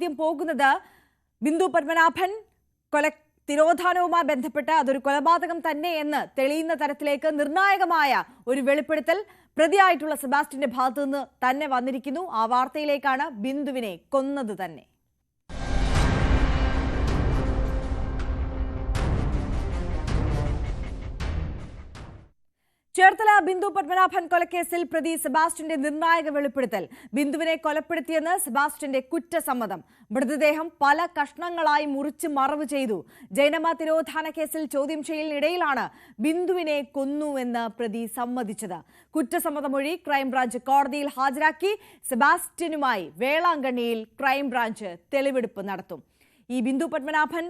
ആദ്യം പോകുന്നത് ബിന്ദു പത്മനാഭൻ തിരോധാനവുമായി ബന്ധപ്പെട്ട് അതൊരു കൊലപാതകം തന്നെ എന്ന് തെളിയുന്ന തരത്തിലേക്ക് നിർണായകമായ ഒരു വെളിപ്പെടുത്തൽ പ്രതിയായിട്ടുള്ള സെബാസ്റ്റ്യന്റെ ഭാഗത്തു നിന്ന് തന്നെ വന്നിരിക്കുന്നു. ആ വാർത്തയിലേക്കാണ്. ബിന്ദുവിനെ കൊന്നത് തന്നെ. ചേർത്തല ബിന്ദു പത്മനാഭൻ കൊലക്കേസിൽ പ്രതി സെബാസ്റ്റ്യന്റെ നിർണായക വെളിപ്പെടുത്തൽ. ബിന്ദുവിനെ കൊലപ്പെടുത്തിയെന്ന് സെബാസ്റ്റ്യന്റെ കുറ്റസമ്മതം. മൃതദേഹം പല കഷ്ണങ്ങളായി മുറിച്ച് മറവ് ചെയ്തു. ജൈനമ്മ തിരോധാന കേസിൽ ചോദ്യം ചെയ്യലിനിടയിലാണ് ബിന്ദുവിനെ കൊന്നുവെന്ന് പ്രതി സമ്മതിച്ചത്. കുറ്റസമ്മതമൊഴി ക്രൈംബ്രാഞ്ച് കോടതിയിൽ ഹാജരാക്കി. സെബാസ്റ്റ്യനുമായി വേളാങ്കണ്ണിയിൽ ക്രൈംബ്രാഞ്ച് തെളിവെടുപ്പ് നടത്തും. ഈ ബിന്ദു പത്മനാഭൻ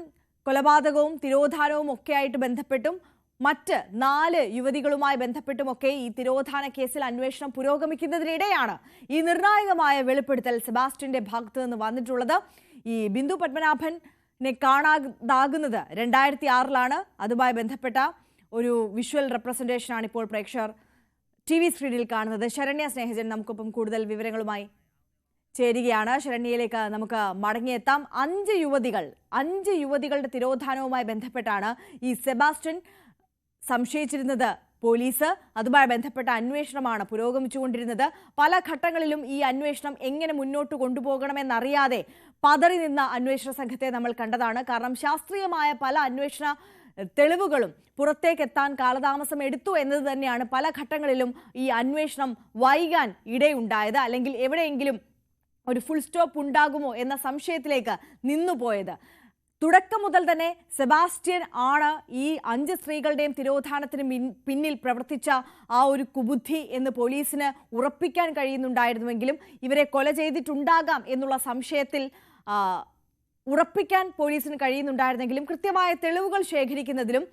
കൊലപാതകവും തിരോധാനവും ഒക്കെയായിട്ട് ബന്ധപ്പെട്ടും മറ്റ് 4 യുവതികളുമായി ബന്ധപ്പെട്ടുമൊക്കെ ഈ തിരോധാന കേസിൽ അന്വേഷണം പുരോഗമിക്കുന്നതിനിടെയാണ് ഈ നിർണായകമായ വെളിപ്പെടുത്തൽ സെബാസ്റ്റ്യന്റെ ഭാഗത്ത് നിന്ന് വന്നിട്ടുള്ളത്. ഈ ബിന്ദു പത്മനാഭനെ കാണാതാകുന്നത് 2006 അതുമായി ബന്ധപ്പെട്ട ഒരു വിഷ്വൽ റെപ്രസെന്റേഷനാണ് ഇപ്പോൾ പ്രേക്ഷകർ TV സ്ക്രീനിൽ കാണുന്നത്. ശരണ്യ സ്നേഹജൻ നമുക്കൊപ്പം കൂടുതൽ വിവരങ്ങളുമായി ചേരുകയാണ്. ശരണ്യയിലേക്ക് നമുക്ക് മടങ്ങിയെത്താം. 5 യുവതികളുടെ തിരോധാനവുമായി ബന്ധപ്പെട്ടാണ് ഈ സെബാസ്റ്റ്യൻ സംശയിച്ചിരുന്നത് പോലീസ്. അതുമായി ബന്ധപ്പെട്ട അന്വേഷണമാണ് പുരോഗമിച്ചുകൊണ്ടിരുന്നത്. പല ഘട്ടങ്ങളിലും ഈ അന്വേഷണം എങ്ങനെ മുന്നോട്ട് കൊണ്ടുപോകണമെന്നറിയാതെ പതറി നിന്ന അന്വേഷണ സംഘത്തെ നമ്മൾ കണ്ടതാണ്. കാരണം ശാസ്ത്രീയമായ പല അന്വേഷണ തെളിവുകളും പുറത്തേക്കെത്താൻ കാലതാമസം എടുത്തു എന്നത് തന്നെയാണ് പല ഘട്ടങ്ങളിലും ഈ അന്വേഷണം വൈകാൻ ഇടയുണ്ടായത്. അല്ലെങ്കിൽ എവിടെയെങ്കിലും ഒരു ഫുൾ സ്റ്റോപ്പ് ഉണ്ടാകുമോ എന്ന സംശയത്തിലേക്ക് നിന്നുപോയത്. തുടക്കം മുതൽ തന്നെ സെബാസ്റ്റ്യൻ ആണ് ഈ 5 സ്ത്രീകളുടെയും തിരോധാനത്തിന് പിന്നിൽ പ്രവർത്തിച്ച ആ ഒരു കുബുദ്ധി എന്ന് പോലീസിന് ഉറപ്പിക്കാൻ കഴിയുന്നുണ്ടായിരുന്നുവെങ്കിലും ഇവരെ കൊല ചെയ്തിട്ടുണ്ടാകാം എന്നുള്ള സംശയത്തിൽ ഉറപ്പിക്കാൻ പോലീസിന് കഴിയുന്നുണ്ടായിരുന്നെങ്കിലും കൃത്യമായ തെളിവുകൾ ശേഖരിക്കുന്നതിലും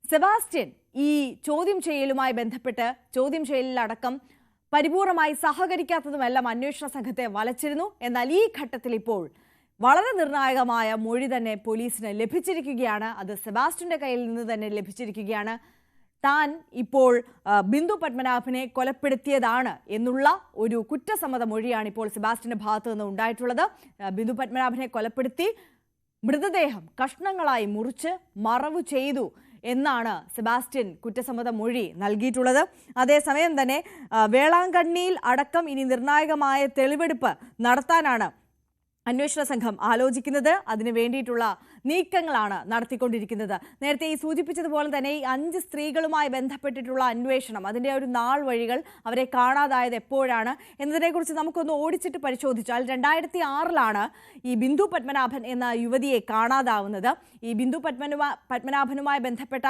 സെബാസ്റ്റ്യൻ ഈ ചോദ്യം ചെയ്യലുമായി ബന്ധപ്പെട്ട് ചോദ്യം ചെയ്യലിലടക്കം പരിപൂർണമായി സഹകരിക്കാത്തതുമെല്ലാം അന്വേഷണ സംഘത്തെ വലച്ചിരുന്നു. എന്നാൽ ഈ ഘട്ടത്തിൽ ഇപ്പോൾ വളരെ നിർണായകമായ മൊഴി തന്നെ പോലീസിന് ലഭിച്ചിരിക്കുകയാണ്. അത് സെബാസ്റ്റ്യന്റെ കയ്യിൽ നിന്ന് തന്നെ ലഭിച്ചിരിക്കുകയാണ്. താൻ ഇപ്പോൾ ബിന്ദു പത്മനാഭനെ കൊലപ്പെടുത്തിയതാണ് എന്നുള്ള ഒരു കുറ്റസമ്മത മൊഴിയാണ് ഇപ്പോൾ സെബാസ്റ്റ്യന്റെ ഭാഗത്തു നിന്ന് ഉണ്ടായിട്ടുള്ളത്. ബിന്ദു പത്മനാഭനെ കൊലപ്പെടുത്തി മൃതദേഹം കഷ്ണങ്ങളായി മുറിച്ച് മറവ് ചെയ്തു എന്നാണ് സെബാസ്റ്റ്യൻ കുറ്റസമ്മത മൊഴി നൽകിയിട്ടുള്ളത്. അതേസമയം തന്നെ വേളാങ്കണ്ണിയിൽ അടക്കം ഇനി നിർണായകമായ തെളിവെടുപ്പ് നടത്താനാണ് അന്വേഷണ സംഘം ആലോചിക്കുന്നത്. അതിനു വേണ്ടിയിട്ടുള്ള നീക്കങ്ങളാണ് നടത്തിക്കൊണ്ടിരിക്കുന്നത്. നേരത്തെ ഈ സൂചിപ്പിച്ചതുപോലെ തന്നെ ഈ 5 സ്ത്രീകളുമായി ബന്ധപ്പെട്ടിട്ടുള്ള അന്വേഷണം, അതിൻ്റെ ഒരു നാൾ വഴികൾ, അവരെ കാണാതായത് എപ്പോഴാണ് എന്നതിനെക്കുറിച്ച് നമുക്കൊന്ന് ഓടിച്ചിട്ട് പരിശോധിച്ചാൽ 2006 ഈ ബിന്ദു പത്മനാഭൻ എന്ന യുവതിയെ കാണാതാവുന്നത്. ഈ ബിന്ദു പത്മനാഭനുമായി ബന്ധപ്പെട്ട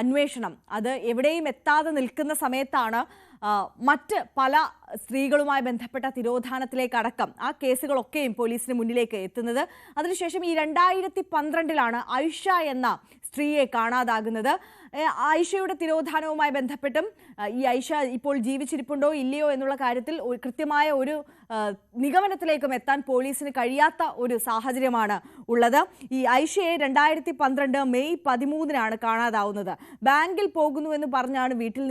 അന്വേഷണം അത് എവിടെയും എത്താതെ നിൽക്കുന്ന സമയത്താണ് മറ്റ് പല സ്ത്രീകളുമായി ബന്ധപ്പെട്ട തിരോധാനത്തിലേക്കടക്കം ആ കേസുകളൊക്കെയും പോലീസിന് മുന്നിലേക്ക് എത്തുന്നത്. അതിനുശേഷം ഈ 2012 ഐഷ എന്ന സ്ത്രീയെ കാണാതാകുന്നത്. ഐഷയുടെ തിരോധാനവുമായി ബന്ധപ്പെട്ടും ഈ ഐഷ ഇപ്പോൾ ജീവിച്ചിരിപ്പുണ്ടോ ഇല്ലയോ എന്നുള്ള കാര്യത്തിൽ കൃത്യമായ ഒരു നിഗമനത്തിലേക്കും എത്താൻ പോലീസിന് കഴിയാത്ത ഒരു സാഹചര്യമാണ് ഉള്ളത്. ഈ ഐഷയെ 2012 മെയ് 13 കാണാതാവുന്നത്. ബാങ്കിൽ പോകുന്നുവെന്ന് പറഞ്ഞാണ് വീട്ടിൽ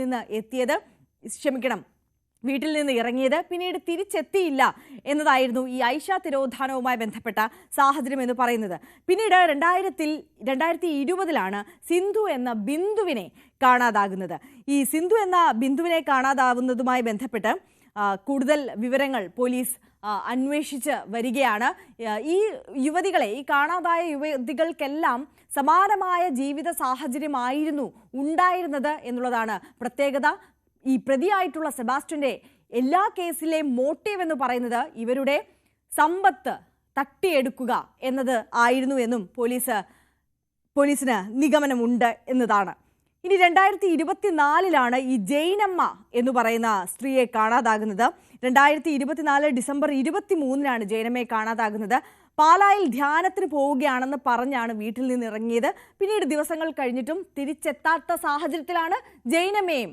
നിന്ന് ഇറങ്ങിയത്. പിന്നീട് തിരിച്ചെത്തിയില്ല എന്നതായിരുന്നു ഈ ഐഷ തിരോധാനവുമായി ബന്ധപ്പെട്ട സാഹചര്യം എന്ന് പറയുന്നത്. പിന്നീട് 2020 സിന്ധു എന്ന ബിന്ദുവിനെ കാണാതാകുന്നത്. ഈ സിന്ധു എന്ന ബിന്ദുവിനെ കാണാതാവുന്നതുമായി ബന്ധപ്പെട്ട് കൂടുതൽ വിവരങ്ങൾ പോലീസ് അന്വേഷിച്ച് വരികയാണ്. ഈ കാണാതായ യുവതികൾക്കെല്ലാം സമാനമായ ജീവിത സാഹചര്യമായിരുന്നു ഉണ്ടായിരുന്നത് എന്നുള്ളതാണ് പ്രത്യേകത. ഈ പ്രതിയായിട്ടുള്ള സെബാസ്റ്റ്യന്റെ എല്ലാ കേസിലെയും മോട്ടീവ് എന്ന് പറയുന്നത് ഇവരുടെ സമ്പത്ത് തട്ടിയെടുക്കുക എന്നത് ആയിരുന്നു എന്നും പോലീസിന് നിഗമനമുണ്ട് എന്നതാണ്. ഇനി 2024 ഈ ജൈനമ്മ എന്ന് പറയുന്ന സ്ത്രീയെ കാണാതാകുന്നത്. 2024 ഡിസംബർ 23 ജൈനമ്മയെ കാണാതാകുന്നത്. പാലായിൽ ധ്യാനത്തിന് പോവുകയാണെന്ന് പറഞ്ഞാണ് വീട്ടിൽ നിന്ന് ഇറങ്ങിയത്. പിന്നീട് ദിവസങ്ങൾ കഴിഞ്ഞിട്ടും തിരിച്ചെത്താത്ത സാഹചര്യത്തിലാണ് ജൈനമ്മയും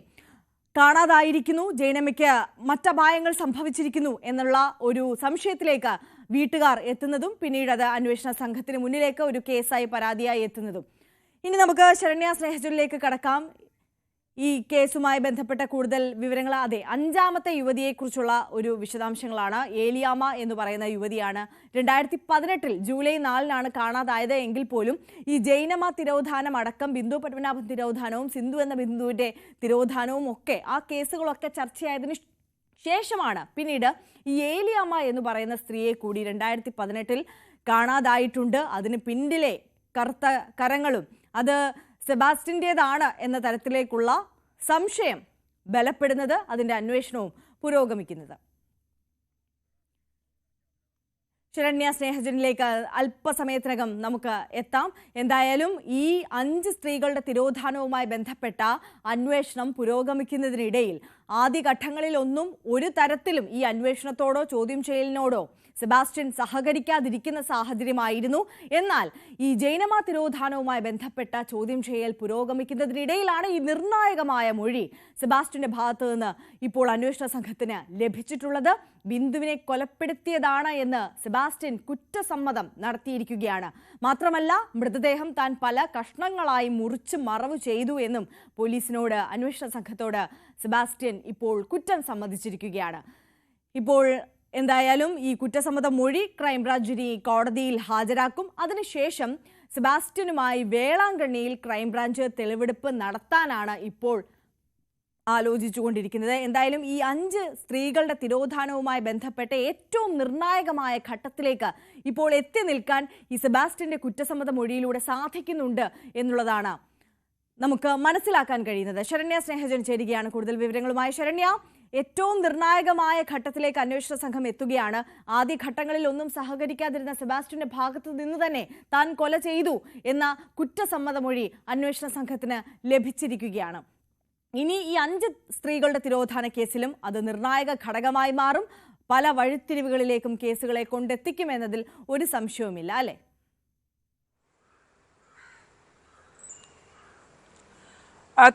കാണാതായിരിക്കുന്നു. ജൈനമ്മയ്ക്ക് മറ്റപായങ്ങൾ സംഭവിച്ചിരിക്കുന്നു എന്നുള്ള ഒരു സംശയത്തിലേക്ക് വീട്ടുകാർ എത്തുന്നതും പിന്നീട് അത് അന്വേഷണ സംഘത്തിന് മുന്നിലേക്ക് ഒരു കേസായി പരാതിയായി എത്തുന്നതും. ഇനി നമുക്ക് ശരണ്യ സ്നേഹജനിലേക്ക് കടക്കാം. ഈ കേസുമായി ബന്ധപ്പെട്ട കൂടുതൽ വിവരങ്ങൾ അതെ അഞ്ചാമത്തെ യുവതിയെക്കുറിച്ചുള്ള ഒരു വിശദാംശങ്ങളാണ്. ഏലിയാമ്മ എന്ന് പറയുന്ന യുവതിയാണ് 2018 ജൂലൈ 4 കാണാതായത് എങ്കിൽ പോലും ഈ ജൈനമ്മ തിരോധാനം അടക്കം ബിന്ദു പത്മനാഭൻ തിരോധാനവും സിന്ധു എന്ന ബിന്ദുവിന്റെ തിരോധാനവും ഒക്കെ ആ കേസുകളൊക്കെ ചർച്ചയായതിനു ശേഷമാണ് പിന്നീട് ഈ ഏലിയാമ്മ എന്ന് പറയുന്ന സ്ത്രീയെ കൂടി 2018 കാണാതായിട്ടുണ്ട്. അതിന് പിന്നിലെ കറുത്ത കരങ്ങളും അത് സെബാസ്റ്റ്യന്റേതാണ് എന്ന തരത്തിലേക്കുള്ള സംശയം ബലപ്പെടുന്നത്, അതിന്റെ അന്വേഷണവും പുരോഗമിക്കുന്നത്. ശരണ്യ സ്നേഹജനിലേക്ക് അല്പസമയത്തിനകം നമുക്ക് എത്താം. എന്തായാലും ഈ 5 സ്ത്രീകളുടെ തിരോധാനവുമായി ബന്ധപ്പെട്ട അന്വേഷണം പുരോഗമിക്കുന്നതിനിടയിൽ ആദ്യഘട്ടങ്ങളിലൊന്നും ഒരു തരത്തിലും ഈ അന്വേഷണത്തോടോ ചോദ്യം ചെയ്യലിനോടോ സെബാസ്റ്റ്യൻ സഹകരിക്കാതിരിക്കുന്ന സാഹചര്യമായിരുന്നു. എന്നാൽ ഈ ജൈനമ്മ തിരോധാനവുമായി ബന്ധപ്പെട്ട ചോദ്യം ചെയ്യൽ പുരോഗമിക്കുന്നതിനിടയിലാണ് ഈ നിർണായകമായ മൊഴി സെബാസ്റ്റ്യന്റെ ഭാഗത്തു നിന്ന് ഇപ്പോൾ അന്വേഷണ സംഘത്തിന് ലഭിച്ചിട്ടുള്ളത്. ബിന്ദുവിനെ കൊലപ്പെടുത്തിയതാണ് എന്ന് സെബാസ്റ്റ്യൻ കുറ്റസമ്മതം നടത്തിയിരിക്കുകയാണ്. മാത്രമല്ല മൃതദേഹം താൻ പല കഷ്ണങ്ങളായി മുറിച്ച് മറവ് ചെയ്തു എന്നും പോലീസിനോട് അന്വേഷണ സംഘത്തോട് സെബാസ്റ്റ്യൻ ഇപ്പോൾ കുറ്റം സമ്മതിച്ചിരിക്കുകയാണ്. ഇപ്പോൾ എന്തായാലും ഈ കുറ്റസമ്മത മൊഴി ക്രൈംബ്രാഞ്ചിനെ കോടതിയിൽ ഹാജരാക്കും. അതിനുശേഷം സെബാസ്റ്റ്യനുമായി വേളാങ്കണ്ണിയിൽ ക്രൈംബ്രാഞ്ച് തെളിവെടുപ്പ് നടത്താനാണ് ഇപ്പോൾ ആലോചിച്ചുകൊണ്ടിരിക്കുന്നത്. എന്തായാലും ഈ 5 സ്ത്രീകളുടെ തിരോധാനവുമായി ബന്ധപ്പെട്ട ഏറ്റവും നിർണായകമായ ഘട്ടത്തിലേക്ക് ഇപ്പോൾ എത്തി നിൽക്കാൻ ഈ സെബാസ്റ്റ്യന്റെ കുറ്റസമ്മത മൊഴിയിലൂടെ സാധിക്കുന്നുണ്ട് എന്നുള്ളതാണ് നമുക്ക് മനസ്സിലാക്കാൻ കഴിയുന്നത്. ശരണ്യ സ്നേഹജൻ ചേരുകയാണ് കൂടുതൽ വിവരങ്ങളുമായി. ശരണ്യ, ഏറ്റവും നിർണായകമായ ഘട്ടത്തിലേക്ക് അന്വേഷണ സംഘം എത്തുകയാണ്. ആദ്യ ഘട്ടങ്ങളിൽ ഒന്നും സഹകരിക്കാതിരുന്ന സെബാസ്റ്റ്യന്റെ ഭാഗത്തു നിന്ന് തന്നെ താൻ കൊല ചെയ്തു എന്ന കുറ്റസമ്മതമൊഴി അന്വേഷണ സംഘത്തിന് ലഭിച്ചിരിക്കുകയാണ്. ഇനി ഈ 5 സ്ത്രീകളുടെ തിരോധാന കേസിലും അത് നിർണായക ഘടകമായി മാറും. പല വഴിത്തിരിവുകളിലേക്കും കേസുകളെ കൊണ്ടെത്തിക്കുമെന്നതിൽ ഒരു സംശയവുമില്ല, അല്ലേ?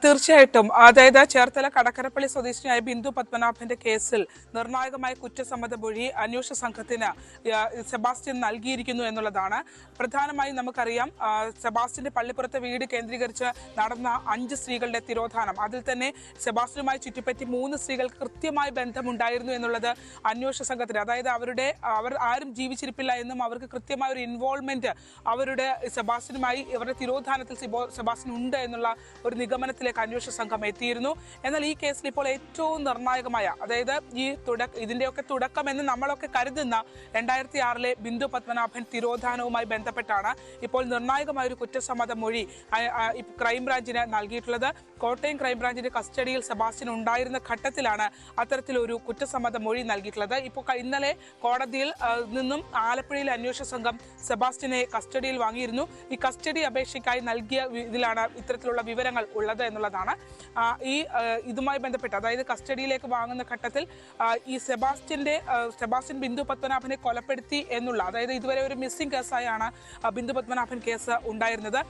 തീർച്ചയായിട്ടും. അതായത് ചേർത്തല കടക്കരപ്പള്ളി സ്വദേശിനിയായ ബിന്ദു പത്മനാഭന്റെ കേസിൽ നിർണായകമായ കുറ്റസമ്മത മൊഴി അന്വേഷണ സംഘത്തിന് സെബാസ്റ്റ്യൻ നൽകിയിരിക്കുന്നു എന്നുള്ളതാണ്. പ്രധാനമായും നമുക്കറിയാം സെബാസ്റ്റ്യന്റെ പള്ളിപ്പുറത്തെ വീട് കേന്ദ്രീകരിച്ച് നടന്ന 5 സ്ത്രീകളുടെ തിരോധാനം, അതിൽ തന്നെ സെബാസ്റ്റ്യനുമായി ചുറ്റിപ്പറ്റി 3 സ്ത്രീകൾക്ക് കൃത്യമായ ബന്ധമുണ്ടായിരുന്നു എന്നുള്ളത് അന്വേഷണ സംഘത്തിന്, അതായത് അവർ ആരും ജീവിച്ചിരിപ്പില്ല എന്നും അവർക്ക് കൃത്യമായ ഒരു ഇൻവോൾവ്മെന്റ് അവരുടെ സെബാസ്റ്റ്യനുമായി ഇവരുടെ തിരോധാനത്തിൽ സെബാസ്റ്റ്യൻ ഉണ്ട് എന്നുള്ള ഒരു നിഗമനം അന്വേഷണ സംഘം എത്തിയിരുന്നു. എന്നാൽ ഈ കേസിൽ ഇപ്പോൾ ഏറ്റവും നിർണായകമായ, അതായത് ഇതിന്റെയൊക്കെ തുടക്കം എന്ന് നമ്മളൊക്കെ കരുതുന്ന 2006 ബിന്ദു പത്മനാഭൻ തിരോധാനവുമായി ബന്ധപ്പെട്ടാണ് ഇപ്പോൾ നിർണായകമായ ഒരു കുറ്റസമ്മത മൊഴി ക്രൈംബ്രാഞ്ചിന് നൽകിയിട്ടുള്ളത്. കോട്ടയം ക്രൈംബ്രാഞ്ചിന്റെ കസ്റ്റഡിയിൽ സെബാസ്റ്റ്യൻ ഉണ്ടായിരുന്ന ഘട്ടത്തിലാണ് അത്തരത്തിലൊരു കുറ്റസമ്മത മൊഴി നൽകിയിട്ടുള്ളത്. ഇപ്പോൾ ഇന്നലെ കോടതിയിൽ നിന്നും ആലപ്പുഴയിലെ അന്വേഷണ സംഘം സെബാസ്റ്റ്യനെ കസ്റ്റഡിയിൽ വാങ്ങിയിരുന്നു. ഈ കസ്റ്റഡി അപേക്ഷയ്ക്കായി നൽകിയ ഇതിലാണ് ഇത്തരത്തിലുള്ള വിവരങ്ങൾ ഉള്ളത് എന്നുള്ളതാണ്. ഇതുമായി ബന്ധപ്പെട്ട്, അതായത് കസ്റ്റഡിയിലേക്ക് വാങ്ങുന്ന ഘട്ടത്തിൽ ഈ സെബാസ്റ്റ്യൻ ബിന്ദു പത്മനാഭനെ കൊലപ്പെടുത്തി എന്നുള്ള, അതായത് ഇതുവരെ ഒരു മിസ്സിംഗ് കേസായാണ് ബിന്ദു പത്മനാഭൻ കേസ് ഉണ്ടായിരുന്നത്.